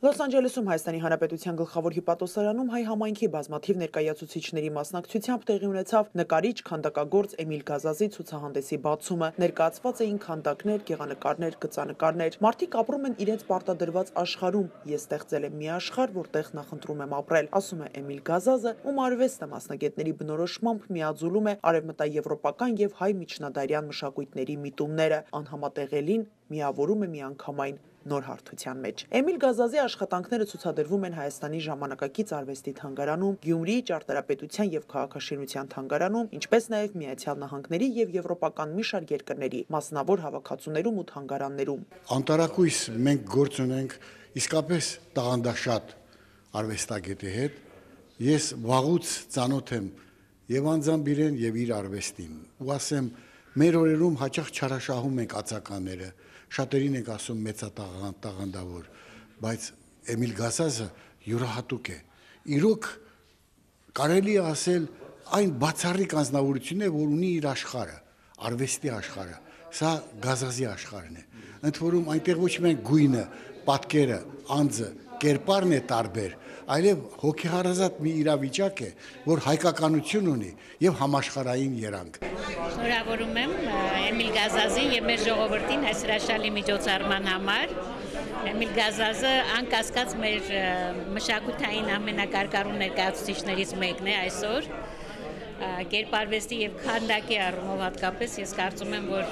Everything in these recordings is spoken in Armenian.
Լոս Անջելեսում Հայաստանի Հանրապետության գլխավոր հիպատոսարանում հայ համայնքի բազմաթիվ ներկայացուցիչների մասնակցությամբ տեղի ունեցավ նկարիչ քանդակագործ Էմիլ Գազազի ցուցահանդեսի բացումը։ Ներկայացված էին քանդակներ, գեղանկարներ, գծանկարներ։ Մարդիկ ապրում են իրենց պարտադրված աշխարհում։ Ես ստեղծել եմ մի աշխարհ, որտեղ նախընտրում եմ ապրել, ասում է Էմիլ Գազազը, ում արվեստը մասնագետների բնորոշմամբ միաձուլում է արևմտաեվրոպական եւ հայ միջնադարյան մշակույթների միտումները, անհամատեղելին միավորում է միանգամայն նոր հարթության մեջ։ Էմիլ Գազազի աշխատանքները ցուցադրվում են Հայաստանի ժամանակակից արվեստի թանգարանում, Գյումրիի ճարտարապետության եւ քաղաքաշինության թանգարանում, ինչպես նաեւ Միացյալ Նահանգների եւ եվրոպական մի շարք երկրների մասնավոր հավաքածուներում ու թանգարաններում։ Անտարակույս մենք գործ ունենք իսկապես տաղանդաշատ արվեստագետի հետ։ Ես վաղուց ծանոթ եմ եւ անձամբ իրեն եւ իր արվեստին։ Ու ասեմ, մեր օրերում հաճախ չարաշահում ենք ածականները, շատերին ենք ասում մեծատաղանդավոր, բայց Էմիլ Գազազը յուրահատուկ է։ Իրոք կարելի է ասել այն բացառիկ անձնավորությունն է, որ ունի իր աշխարհը, արվեստի աշխարհը։ Սա Գազազի աշխարհն է։ Ընդ որում այնտեղ ոչ միայն գույնը, պատկերը, անձը, կերպարն է տարբեր, այլև հոգեհարազատ մի իրավիճակ է, որ հայկականություն ունի եւ համաշխարհային երանգ։ Շնորհավորում եմ Էմիլ Գազազին եւ մեր ժողովրդին այս հրաշալի միջոցառման համար։ Էմիլ Գազազը անկասկած մեր մշակութային ամենակարգառուն ներկայացուցիչներից մեկն է այսօր։ Կերպարվեստի եւ քանդակի առումով հատկապես ես կարծում եմ, որ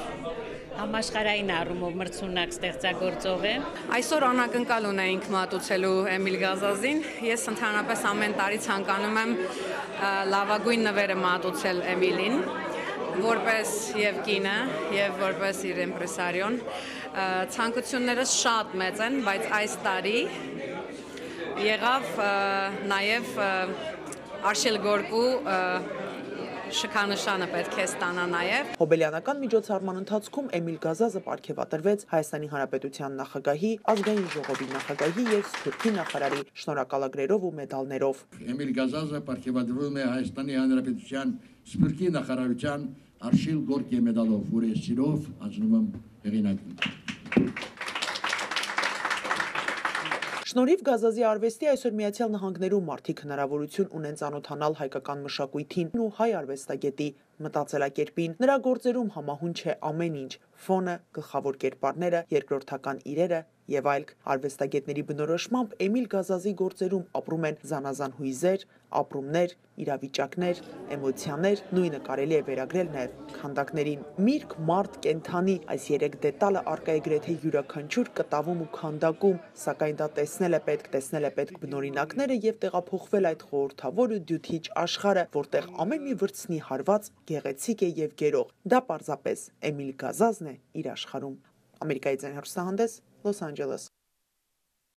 համաշխարհային առումով մրցունակ ստեղծագործող է։ Այսօր անակնկալ ունեինք մատուցելու Էմիլ Գազազին։ Ես ընդհանրապես ամեն տարի ցանկանում եմ լավագույն նվերը մատուցել Էմիլին, որպես եւ կինը, եւ որպես իր իմպրեսարիոն։ Ցանկություններս շատ մեծ են, բայց այս տարի եղավ նաեւ Արշիլ Գորկու շքանշանը պետք է ստանա նաև։ Հոբելյանական միջոցառման ընթացքում Էմիլ Գազազը պարգևատրվեց Հայաստանի Հանրապետության նախագահի, ազգային ժողովի նախագահի եւ Սփյուռքի նախարարի շնորհակալագրերով ու մեդալներով։ Էմիլ Գազազը պարգևատրվում է Հայաստանի Հանրապետության Սփյուռքի նախարարության Արշիլ Գորկի մեդալով, որը սիրով հանձնում եմ հեղինակին։ Շնորհիվ Գազազի արվեստի այսօր Միացյալ Նահանգներում մարդիկ հնարավորություն ունեն ծանոթանալ հայկական մշակույթին ու հայ արվեստագետի մտածելակերպին։ Նրա գործերում համահունչ է ամեն ինչ՝ ֆոնը, գլխավոր կերպարները, երկրորդական իրերը եւ այլք։ Արվեստագետների բնորոշմամբ Էմիլ Գազազի գործերում ապրում են զանազան հույզեր, ապրումներ, իրավիճակներ, էմոցիաներ, նույնը կարելի է վերագրել նաեւ քանդակներին։ Միրգ, մարդ, կենդանի, այս երեք դետալը առկա է գրեթե յուրաքանչյուր կտավում ու քանդակում, սակայն դա տեսնել է պետք բնօրինակները եւ տեղափոխվել այդ խորհրդավոր ու դյութիչ աշխարհը, որտեղ ամեն մի վրձնի հարված գեղեցիկ է եւ գերող։ Դա պարզապես Էմիլ Գազազն է իր աշխարհում։ Ամերիկայի ձայնահեռուստահանդես, Լոս Անջելես։